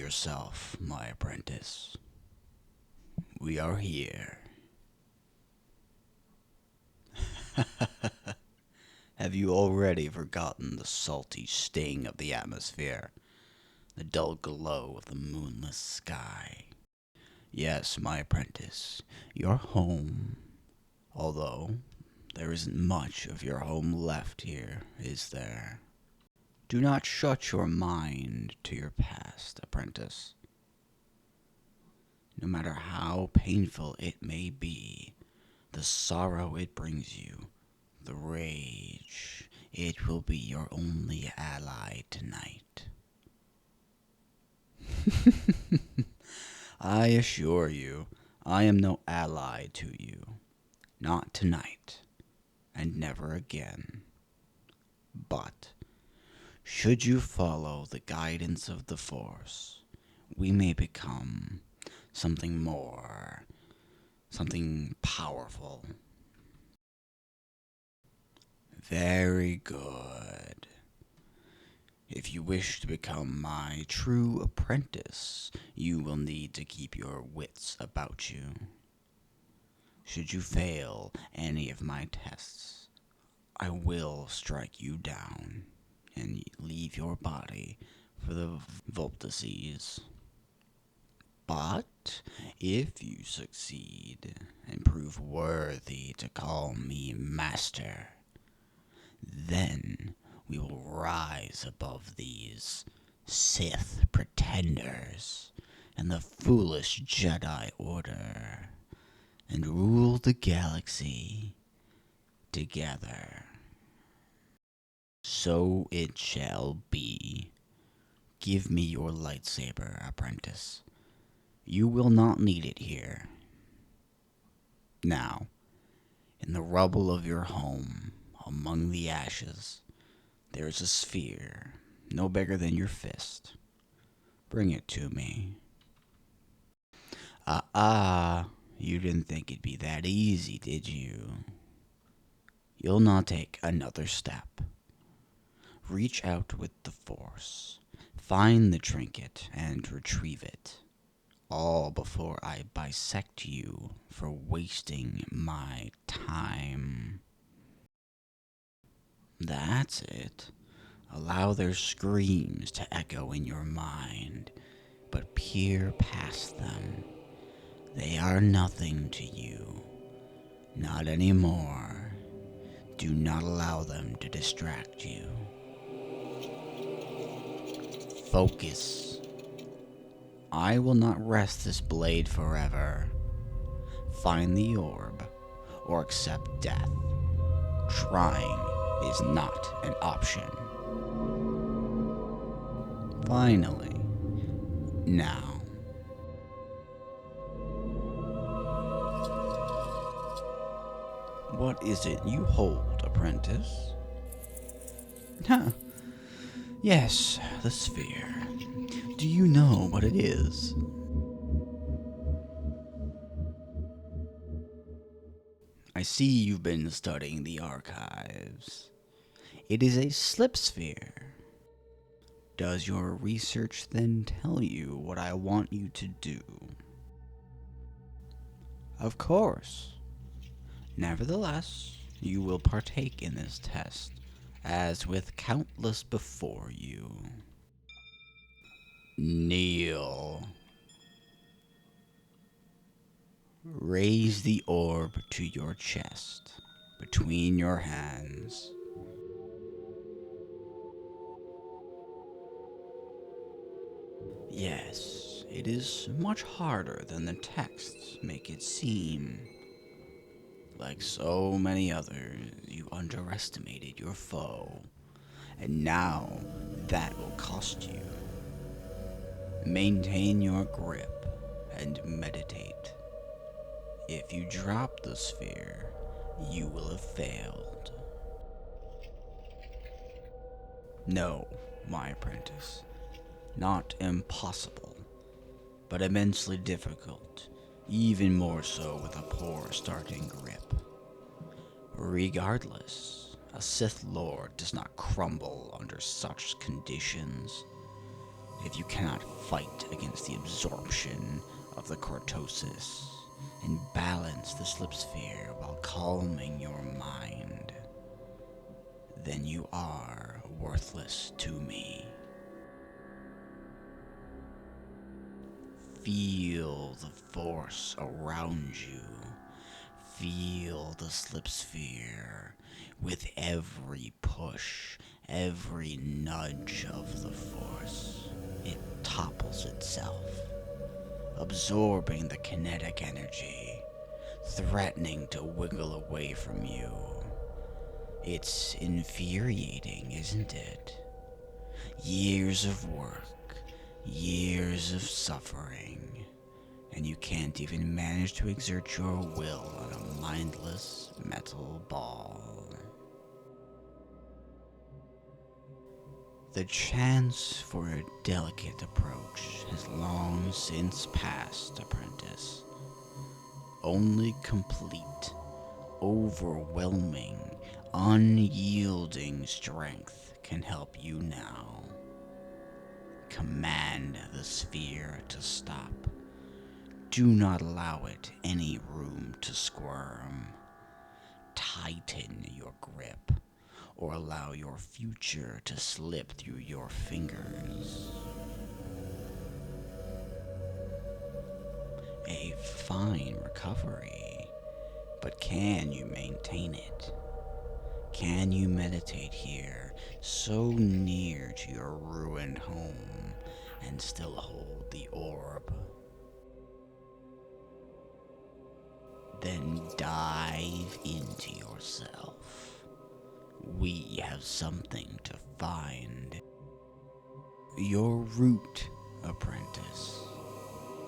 yourself, my apprentice. We are here. Have you already forgotten the salty sting of the atmosphere? The dull glow of the moonless sky? Yes, my apprentice, your home. Although, there isn't much of your home left here, is there? Do not shut your mind to your past, apprentice. No matter how painful it may be, the sorrow it brings you, the rage, it will be your only ally tonight. I assure you, I am no ally to you. Not tonight, and never again. But, should you follow the guidance of the Force, we may become something more, something powerful. Very good. If you wish to become my true apprentice, you will need to keep your wits about you. Should you fail any of my tests, I will strike you down and leave your body for the vortices. But if you succeed and prove worthy to call me master, then we will rise above these Sith pretenders and the foolish Jedi Order and rule the galaxy together. So it shall be. Give me your lightsaber, apprentice. You will not need it here. Now, in the rubble of your home, among the ashes, there is a sphere, no bigger than your fist. Bring it to me. You didn't think it'd be that easy, did you? You'll not take another step. Reach out with the Force, find the trinket, and retrieve it. All before I bisect you for wasting my time. That's it. Allow their screams to echo in your mind, but peer past them. They are nothing to you. Not anymore. Do not allow them to distract you. Focus. I will not rest this blade forever. Find the orb, or accept death. Trying is not an option. Finally. Now. What is it you hold, apprentice? Huh. Yes, the sphere. Do you know what it is? I see you've been studying the archives. It is a slip sphere. Does your research then tell you what I want you to do? Of course. Nevertheless, you will partake in this test, as with countless before you. Kneel. Raise the orb to your chest, between your hands. Yes, it is much harder than the texts make it seem. Like so many others, you underestimated your foe, and now that will cost you. Maintain your grip and meditate. If you drop the sphere, you will have failed. No, my apprentice. Not impossible, but immensely difficult, even more so with a poor starting grip. Regardless, a Sith Lord does not crumble under such conditions. if you cannot fight against the absorption of the cortosis and balance the slip sphere while calming your mind, then you are worthless to me. Feel the force around you. Feel the slip sphere. With every push, every nudge of the force, it topples itself, absorbing the kinetic energy, threatening to wiggle away from you. It's infuriating, isn't it? Years of work, years of suffering, and you can't even manage to exert your will on a mindless metal ball. The chance for a delicate approach has long since passed, Apprentice. Only complete, overwhelming, unyielding strength can help you now. Command the sphere to stop. Do not allow it any room to squirm. Tighten your grip, or allow your future to slip through your fingers. A fine recovery, but can you maintain it? Can you meditate here, so near to your ruined home, and still hold the orb? Then dive into yourself. We have something to find. Your root, Apprentice.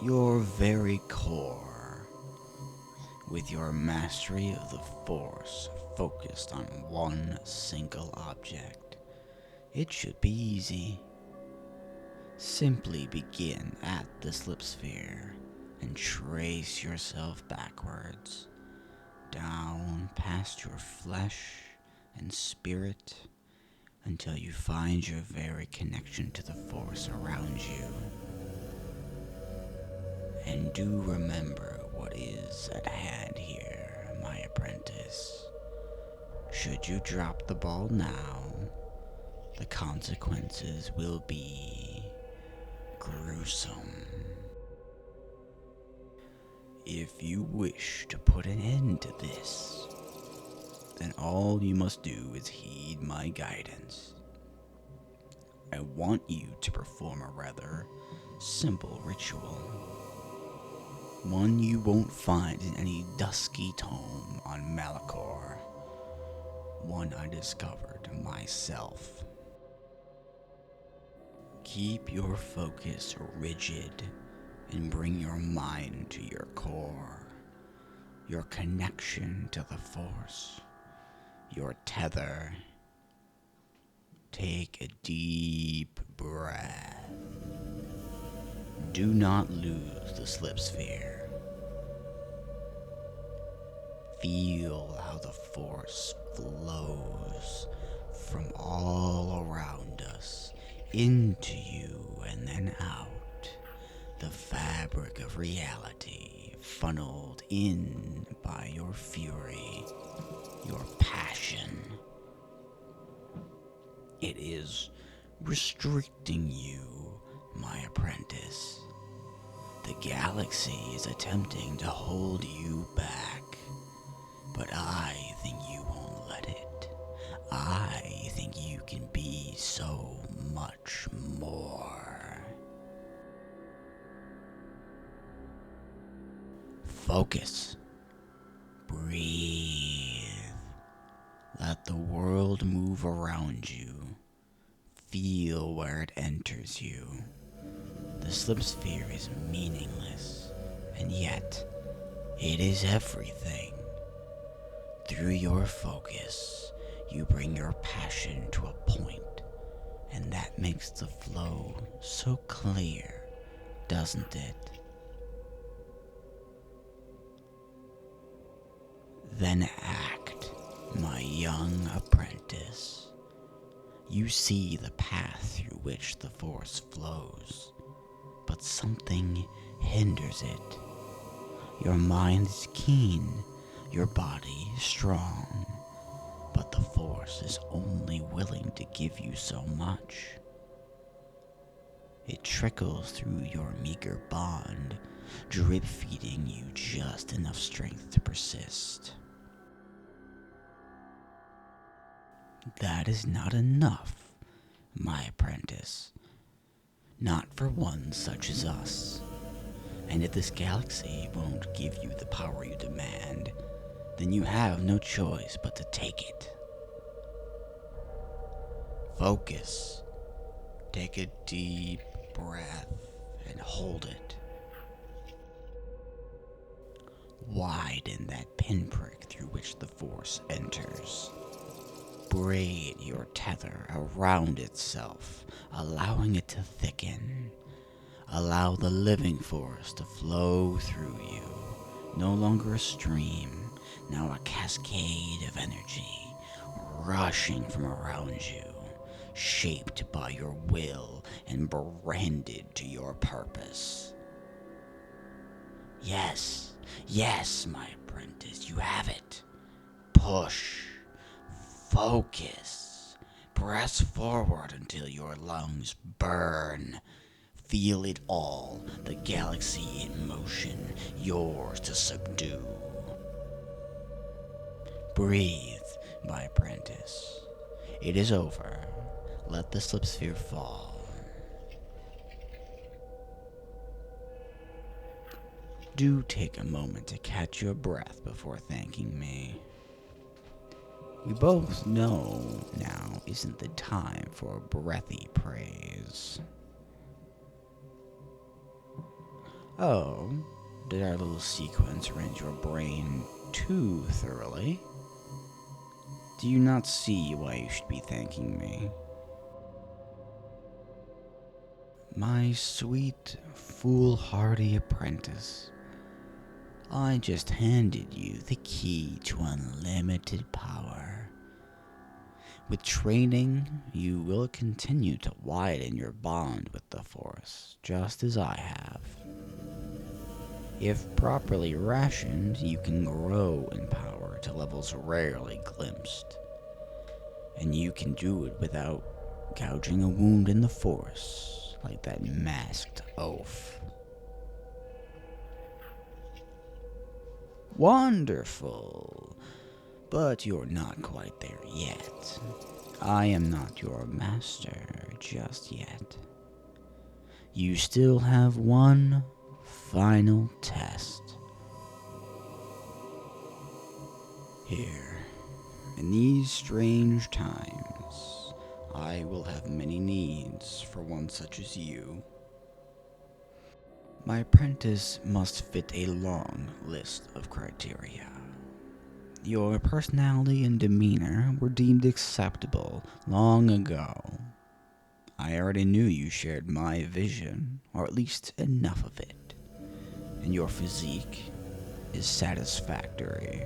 Your very core. With your mastery of the Force focused on one single object, it should be easy. Simply begin at the slip sphere and trace yourself backwards, down past your flesh and spirit, until you find your very connection to the Force around you. And do remember what is at hand here, my apprentice. Should you drop the ball now, the consequences will be gruesome. If you wish to put an end to this, then all you must do is heed my guidance. I want you to perform a rather simple ritual. One you won't find in any dusky tome on Malachor. One I discovered myself. Keep your focus rigid and bring your mind to your core, your connection to the Force, your tether. Take a deep breath. Do not lose the slip sphere. Feel how the Force flows from all around us into you and then out. The fabric of reality funneled in by your fury, your passion. It is restricting you, my apprentice. The galaxy is attempting to hold you back, but I think you won't let it. I think you can be so much more. Focus. Breathe. Let the world move around you. Feel where it enters you. The slip sphere is meaningless, and yet it is everything. Through your focus, you bring your passion to a point, and that makes the flow so clear, doesn't it? Then act, my young apprentice. You see the path through which the Force flows, but something hinders it. Your mind is keen, your body is strong, but the Force is only willing to give you so much. It trickles through your meager bond, drip-feeding you just enough strength to persist. That is not enough, my apprentice. Not for one such as us. And if this galaxy won't give you the power you demand, then you have no choice but to take it. Focus. Take a deep breath and hold it. Widen that pinprick through which the Force enters. Braid your tether around itself, allowing it to thicken. Allow the living Force to flow through you. No longer a stream, now a cascade of energy, rushing from around you, shaped by your will and branded to your purpose. Yes, yes, my apprentice, you have it. Push. Focus. Press forward until your lungs burn. Feel it all, the galaxy in motion, yours to subdue. Breathe, my apprentice. It is over. Let the slipsphere fall. Do take a moment to catch your breath before thanking me. We both know now isn't the time for breathy praise. Oh, did our little sequence rinse your brain too thoroughly? Do you not see why you should be thanking me? My sweet, foolhardy apprentice, I just handed you the key to unlimited power. With training, you will continue to widen your bond with the Force, just as I have. If properly rationed, you can grow in power to levels rarely glimpsed. And you can do it without gouging a wound in the Force, like that masked oaf. Wonderful, but you're not quite there yet. I am not your master just yet. You still have one final test. Here, in these strange times, I will have many needs for one such as you. My apprentice must fit a long list of criteria. Your personality and demeanor were deemed acceptable long ago. I already knew you shared my vision, or at least enough of it. And your physique is satisfactory.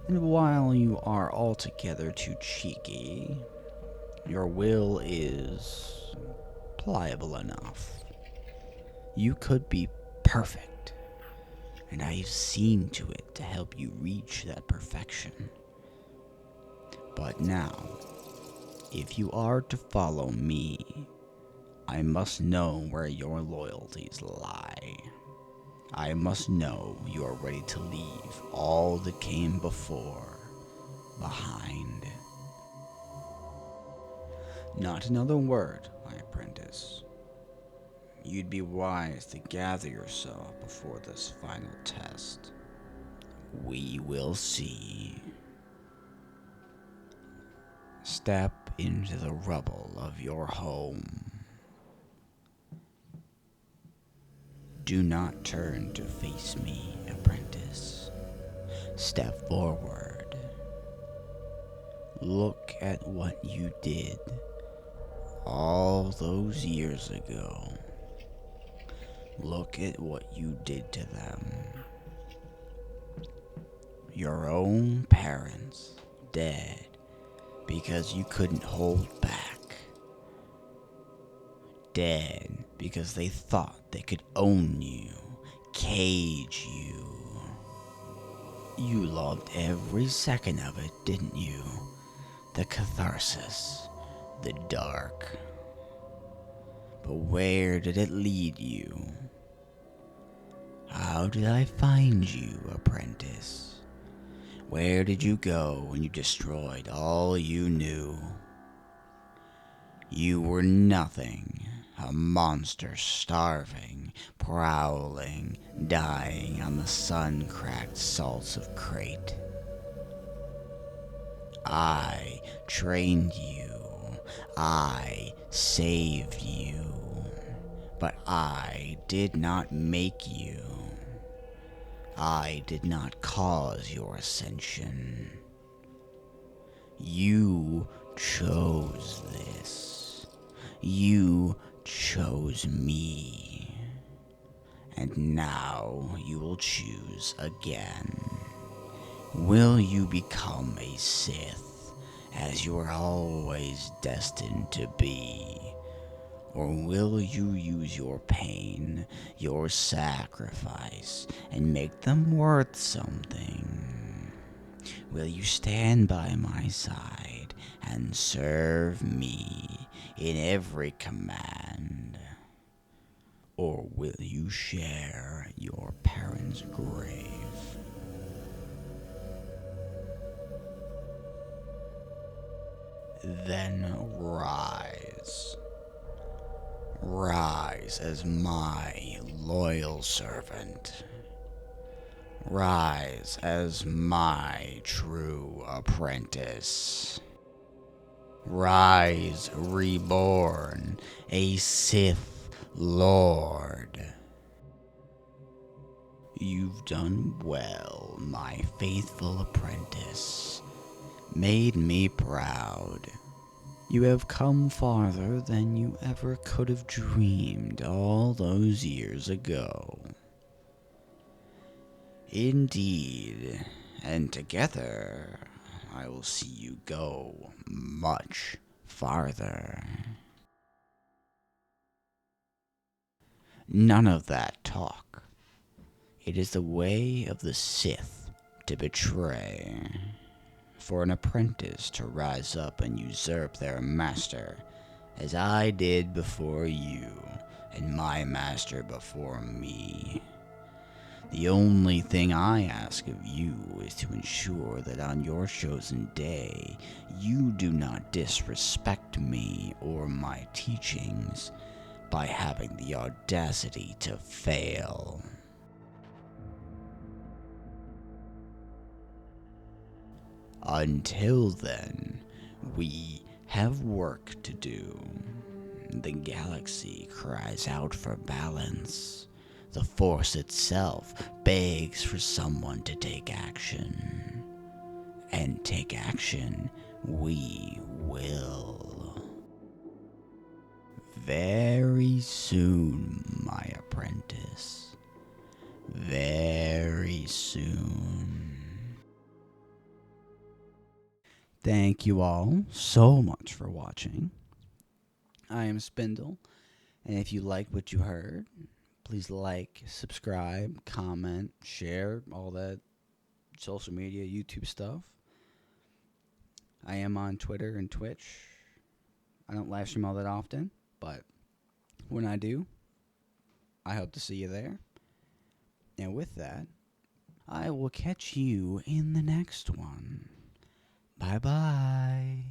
And while you are altogether too cheeky, your will is pliable enough. You could be perfect, and I've seen to it to help you reach that perfection. But now, if you are to follow me, I must know where your loyalties lie. I must know you are ready to leave all that came before behind. Not another word, my apprentice. You'd be wise to gather yourself before this final test. We will see. Step into the rubble of your home. Do not turn to face me, apprentice. Step forward. Look at what you did all those years ago. Look at what you did to them. Your own parents dead because you couldn't hold back. Dead because they thought they could own you, cage you. You loved every second of it, didn't you? The catharsis, the dark. But where did it lead you? How did I find you, Apprentice? Where did you go when you destroyed all you knew? You were nothing, a monster starving, prowling, dying on the sun-cracked salts of Crate. I trained you. I saved you. But I did not make you. I did not cause your ascension. You chose this. You chose me. And now you will choose again. Will you become a Sith, as you are always destined to be? Or will you use your pain, your sacrifice, and make them worth something? Will you stand by my side and serve me in every command? Or will you share your parents' grave? Then rise. Rise as my loyal servant. Rise as my true apprentice. Rise reborn, a Sith Lord. You've done well, my faithful apprentice. Made me proud. You have come farther than you ever could have dreamed all those years ago. Indeed, and together I will see you go much farther. None of that talk. It is the way of the Sith to betray. For an apprentice to rise up and usurp their master, as I did before you, and my master before me. The only thing I ask of you is to ensure that on your chosen day, you do not disrespect me or my teachings by having the audacity to fail. Until then, we have work to do. The galaxy cries out for balance. The Force itself begs for someone to take action. And take action we will. Very soon, my apprentice. Very soon. Thank you all so much for watching. I am Spindle, and if you liked what you heard, please like, subscribe, comment, share, all that social media, YouTube stuff. I am on Twitter and Twitch. I don't live stream all that often, but when I do, I hope to see you there. And with that, I will catch you in the next one. Bye-bye.